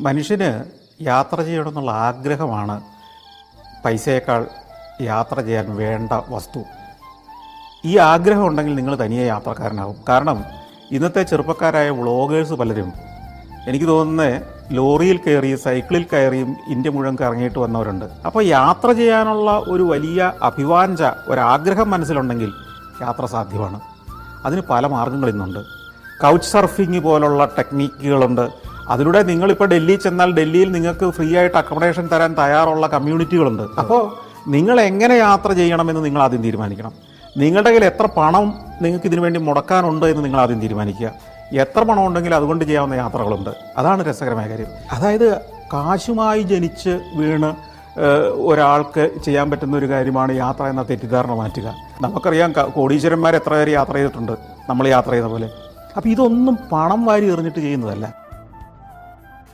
മനുഷ്യന് യാത്ര ചെയ്യണമെന്നുള്ള ആഗ്രഹമാണ് പൈസയേക്കാൾ യാത്ര ചെയ്യാൻ വേണ്ട വസ്തു. ഈ ആഗ്രഹം ഉണ്ടെങ്കിൽ നിങ്ങൾ തനിയെ യാത്രക്കാരനാകും. കാരണം ഇന്നത്തെ ചെറുപ്പക്കാരായ വ്ളോഗേഴ്സ് പലരും എനിക്ക് തോന്നുന്നത് ലോറിയിൽ കയറിയും സൈക്കിളിൽ കയറിയും ഇന്ത്യ മുഴുവൻ കറങ്ങിയിട്ട് വന്നവരുണ്ട്. അപ്പോൾ യാത്ര ചെയ്യാനുള്ള ഒരു വലിയ അഭിവാഞ്ച, ഒരാഗ്രഹം മനസ്സിലുണ്ടെങ്കിൽ യാത്ര സാധ്യമാണ്. അതിന് പല മാർഗങ്ങളിന്നുണ്ട്. കൗച്ച് സർഫിങ് പോലുള്ള ടെക്നിക്കുകളുണ്ട്. അതിലൂടെ നിങ്ങളിപ്പോൾ ഡൽഹി ചെന്നാൽ ഡൽഹിയിൽ നിങ്ങൾക്ക് ഫ്രീ ആയിട്ട് അക്കോമഡേഷൻ തരാൻ തയ്യാറുള്ള കമ്മ്യൂണിറ്റികളുണ്ട്. അപ്പോൾ നിങ്ങൾ എങ്ങനെ യാത്ര ചെയ്യണമെന്ന് നിങ്ങൾ ആദ്യം തീരുമാനിക്കണം. നിങ്ങളുടെ കയ്യിൽ എത്ര പണം നിങ്ങൾക്ക് ഇതിനു വേണ്ടി മുടക്കാനുണ്ട് എന്ന് നിങ്ങൾ ആദ്യം തീരുമാനിക്കുക. എത്ര പണം ഉണ്ടെങ്കിൽ അതുകൊണ്ട് ചെയ്യാവുന്ന യാത്രകളുണ്ട്. അതാണ് രസകരമായ കാര്യം. അതായത് കാശുമായി ജനിച്ച് വീണ് ഒരാൾക്ക് ചെയ്യാൻ പറ്റുന്ന ഒരു കാര്യമാണ് യാത്ര എന്ന തെറ്റിദ്ധാരണ മാറ്റുക. നമുക്കറിയാം കോടീശ്വരന്മാർ എത്ര പേര് യാത്ര ചെയ്തിട്ടുണ്ട് നമ്മൾ യാത്ര ചെയ്ത പോലെ. അപ്പോൾ ഇതൊന്നും പണം വാരി എറിഞ്ഞിട്ട് ചെയ്യുന്നതല്ല.